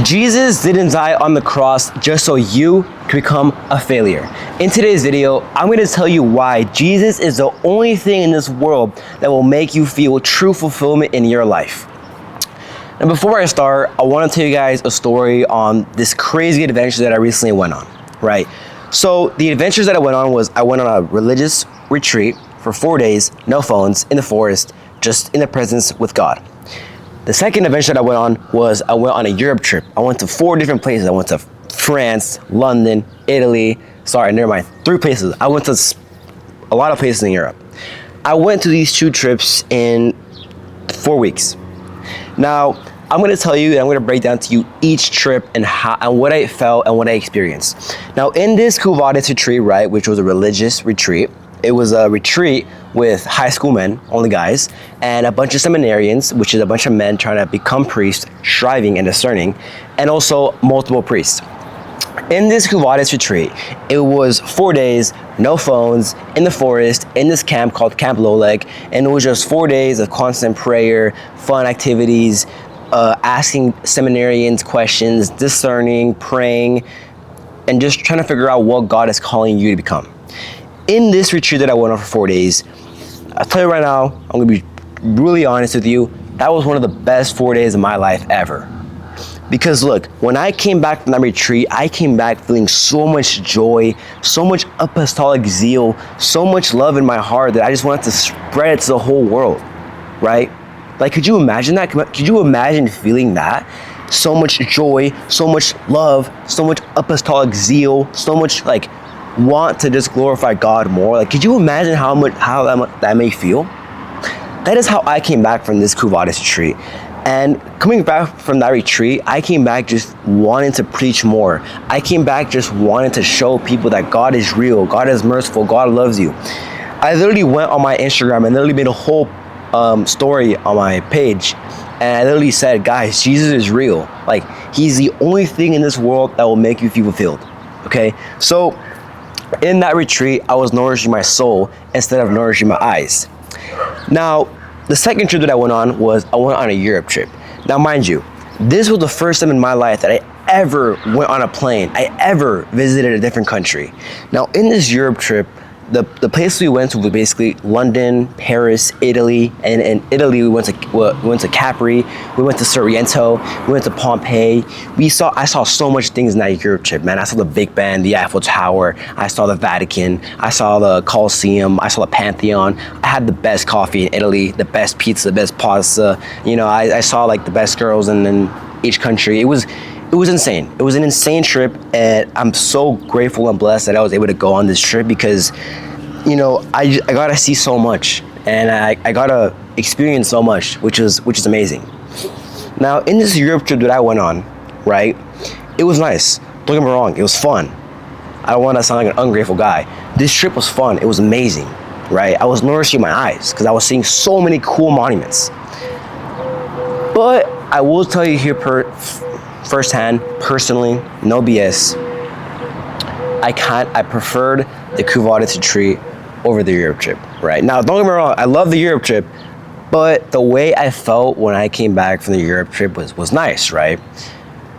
Jesus didn't die on the cross just so you can become a failure. In today's video, I'm going to tell you why Jesus is the only thing in this world that will make you feel true fulfillment in your life. And before I start, I want to tell you guys a story on this crazy adventure that I recently went on, right? So the adventures that I went on was I went on a religious retreat for 4 days, no phones, in the forest, just in the presence with God. The second adventure that I went on was I went on a Europe trip. I went to 4 different places. I went to France, London, Italy. Sorry, never mind. 3 places. I went to a lot of places in Europe. I went to these 2 trips in 4 weeks. Now, I'm going to tell you and I'm going to break down to you each trip and how and what I felt and what I experienced. Now, in this Quo Vadis retreat, right, which was a religious retreat, it was a retreat with high school men, only guys, and a bunch of seminarians, which is a bunch of men trying to become priests, striving and discerning, and also multiple priests. In this Quo Vadis retreat, it was 4 days, no phones, in the forest, in this camp called Camp Loleg, and it was just 4 days of constant prayer, fun activities, asking seminarians questions, discerning, praying, and just trying to figure out what God is calling you to become. In this retreat that I went on for 4 days, I'll tell you right now, I'm gonna be really honest with you, that was one of the best 4 days of my life ever. Because look, when I came back from that retreat, I came back feeling so much joy, so much apostolic zeal, so much love in my heart that I just wanted to spread it to the whole world, right? Like, could you imagine that? Could you imagine feeling that? So much joy, so much love, so much apostolic zeal, so much like want to just glorify God more. Like, could you imagine how that may feel? That is how I came back from this Quo Vadis retreat. And coming back from that retreat, I came back just wanting to preach more. I came back just wanting to show people that God is real, God is merciful, God loves you. I literally went on my Instagram and literally made a whole story on my page. And I literally said, guys, Jesus is real. Like, he's the only thing in this world that will make you feel fulfilled. Okay? So, in that retreat, I was nourishing my soul instead of nourishing my eyes. Now, the second trip that I went on was I went on a Europe trip. Now, mind you, this was the first time in my life that I ever went on a plane. I ever visited a different country. Now, in this Europe trip, the place we went to was basically London, Paris, Italy, and in Italy we went to Capri, we went to Sorrento, we went to Pompeii. I saw so much things in that Europe trip, man. I saw the Big Ben, the Eiffel Tower, I saw the Vatican, I saw the Colosseum, I saw the Pantheon. I had the best coffee in Italy, the best pizza, the best pasta. You know, I saw like the best girls in each country. It was insane. It was an insane trip, and I'm so grateful and blessed that I was able to go on this trip because, you know, I got to see so much, and I got to experience so much, which is amazing. Now, in this Europe trip that I went on, right, it was nice. Don't get me wrong, it was fun. I don't want to sound like an ungrateful guy. This trip was fun. It was amazing, right? I was nourishing my eyes because I was seeing so many cool monuments. But I will tell you here firsthand, personally, no BS, I preferred the Quo Vadis retreat over the Europe trip, right? Now, don't get me wrong, I love the Europe trip, but the way I felt when I came back from the Europe trip was nice, right?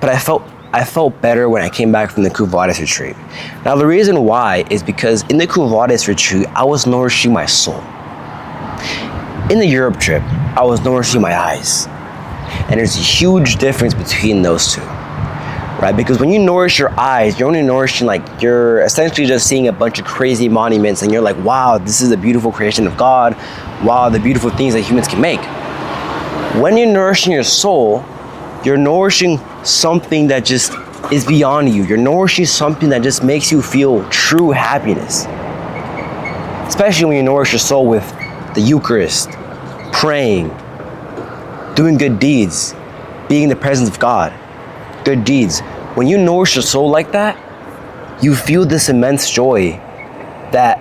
But I felt better when I came back from the Quo Vadis retreat. Now, the reason why is because in the Quo Vadis retreat, I was nourishing my soul. In the Europe trip, I was nourishing my eyes. And there's a huge difference between those two, right? Because when you nourish your eyes, you're only nourishing, like, you're essentially just seeing a bunch of crazy monuments and you're like, wow, this is a beautiful creation of God. Wow, the beautiful things that humans can make. When you're nourishing your soul, you're nourishing something that just is beyond you. You're nourishing something that just makes you feel true happiness. Especially when you nourish your soul with the Eucharist, praying, doing good deeds, being in the presence of God, good deeds. When you nourish your soul like that, you feel this immense joy that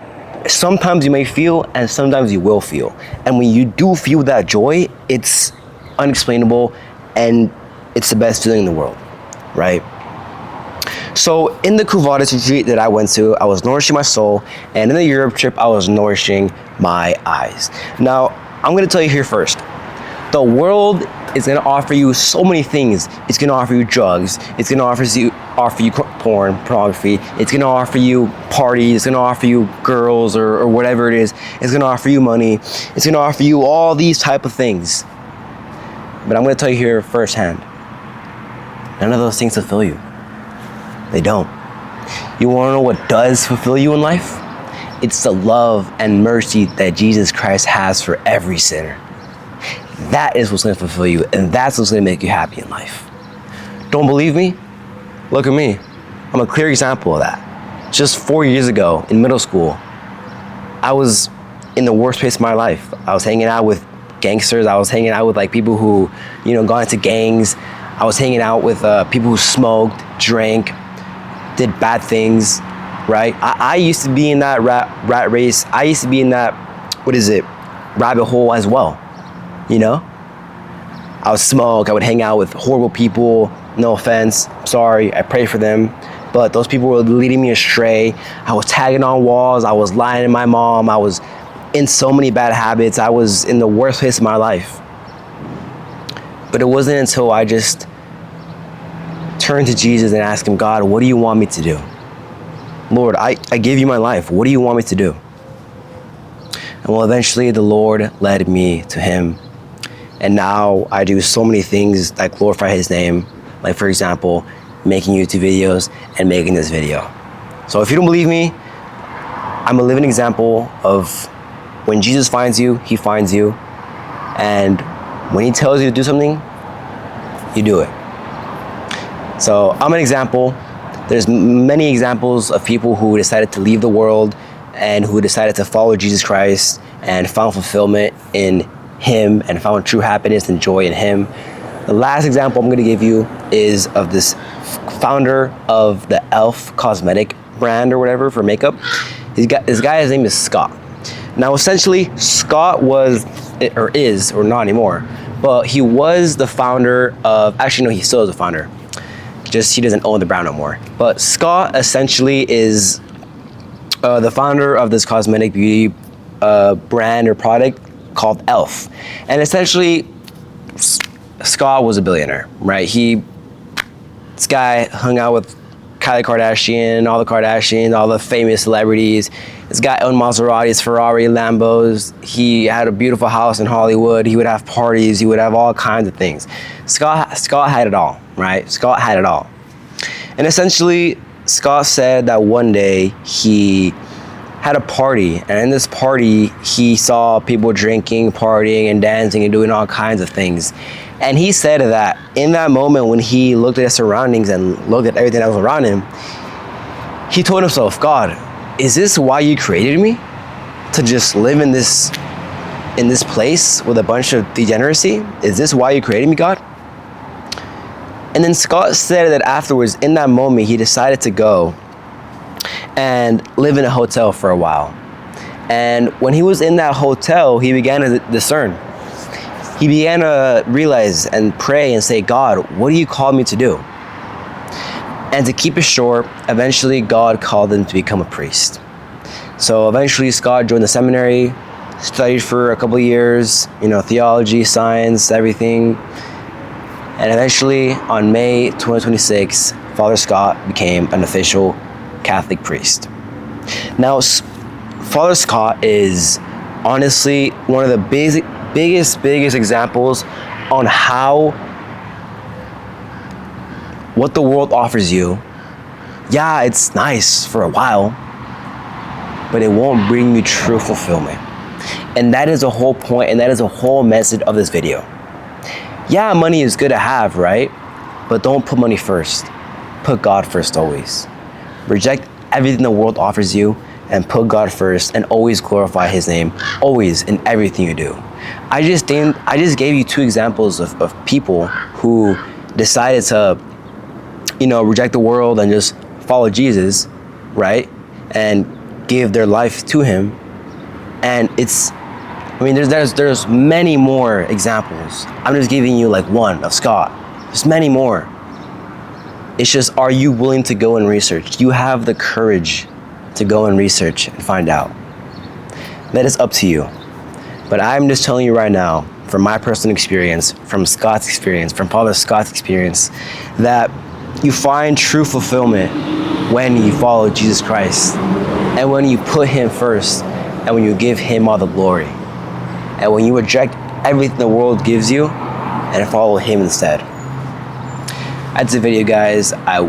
sometimes you may feel and sometimes you will feel. And when you do feel that joy, it's unexplainable and it's the best feeling in the world, right? So in the Quo Vadis retreat that I went to, I was nourishing my soul, and in the Europe trip, I was nourishing my eyes. Now, I'm gonna tell you here first, the world It's gonna offer you so many things. It's gonna offer you drugs. It's gonna offer you pornography. It's gonna offer you parties. It's gonna offer you girls or whatever it is. It's gonna offer you money. It's gonna offer you all these type of things. But I'm gonna tell you here firsthand, none of those things fulfill you. They don't. You wanna know what does fulfill you in life? It's the love and mercy that Jesus Christ has for every sinner. That is what's gonna fulfill you, and that's what's gonna make you happy in life. Don't believe me? Look at me. I'm a clear example of that. Just 4 years ago in middle school, I was in the worst place of my life. I was hanging out with gangsters. I was hanging out with like people who, got into gangs. I was hanging out with people who smoked, drank, did bad things, right? I used to be in that rat race. I used to be in that, rabbit hole as well. I would smoke, I would hang out with horrible people. No offense, sorry, I pray for them. But those people were leading me astray. I was tagging on walls, I was lying to my mom, I was in so many bad habits. I was in the worst place of my life. But it wasn't until I just turned to Jesus and asked him, God, what do you want me to do? Lord, I gave you my life. What do you want me to do? And well, eventually the Lord led me to him. And now I do so many things that glorify his name. Like, for example, making YouTube videos and making this video. So if you don't believe me, I'm a living example of when Jesus finds you, he finds you. And when he tells you to do something, you do it. So I'm an example. There's many examples of people who decided to leave the world and who decided to follow Jesus Christ and found fulfillment in him and found true happiness and joy in him. The last example I'm going to give you is of this founder of the e.l.f. cosmetic brand or whatever for makeup. This guy's name is Scott. Now essentially Scott was, or is, or not anymore, but he was the founder of, actually no, he still is the founder. Just he doesn't own the brand no more. But Scott essentially is the founder of this cosmetic beauty brand or product called e.l.f. And essentially, Scott was a billionaire, right? This guy hung out with Kylie Kardashian, all the famous celebrities. This guy owned Maseratis, Ferrari, Lambos. He had a beautiful house in Hollywood. He would have parties. He would have all kinds of things. Scott had it all, right? Scott had it all. And essentially, Scott said that one day he had a party, and in this party, he saw people drinking, partying, and dancing, and doing all kinds of things. And he said that in that moment when he looked at his surroundings and looked at everything that was around him, he told himself, God, is this why you created me? To just live in this place with a bunch of degeneracy? Is this why you created me, God? And then Scott said that afterwards, in that moment, he decided to go and live in a hotel for a while. And when he was in that hotel, he began to discern. He began to realize and pray and say, God, what do you call me to do? And to keep it short, eventually God called him to become a priest. So eventually Scott joined the seminary, studied for a couple of years, theology, science, everything. And eventually on May 2026, Father Scott became an official Catholic priest. Now, Father Scott is honestly one of the biggest examples on how what the world offers you, yeah, it's nice for a while, but it won't bring you true fulfillment. And that is the whole point, and that is the whole message of this video. Yeah, money is good to have, right? But don't put money first. Put God first always. Reject everything the world offers you and put God first, and always glorify his name, always, in everything you do. I just gave you two examples of people who decided to, reject the world and just follow Jesus, right? And give their life to him. And there's many more examples. I'm just giving you like one of Scott. There's many more. It's just, are you willing to go and research? Do you have the courage to go and research and find out? That is up to you. But I'm just telling you right now, from my personal experience, from Scott's experience, from Father Scott's experience, that you find true fulfillment when you follow Jesus Christ and when you put him first and when you give him all the glory and when you reject everything the world gives you and follow him instead. That's the video, guys. I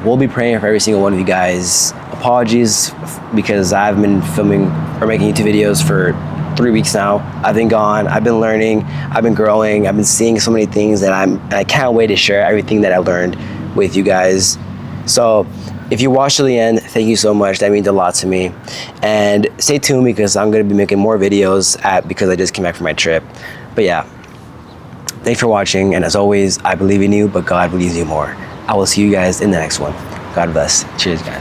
will be praying for every single one of you guys. Apologies because I've been filming or making YouTube videos for 3 weeks now. I've been gone, I've been learning, I've been growing, I've been seeing so many things that I can't wait to share everything that I learned with you guys. So if you watched to the end, thank you so much. That means a lot to me. And stay tuned because I'm gonna be making more videos because I just came back from my trip. But yeah, thanks for watching. And as always, I believe in you, but God believes in you more. I will see you guys in the next one. God bless. Cheers, guys.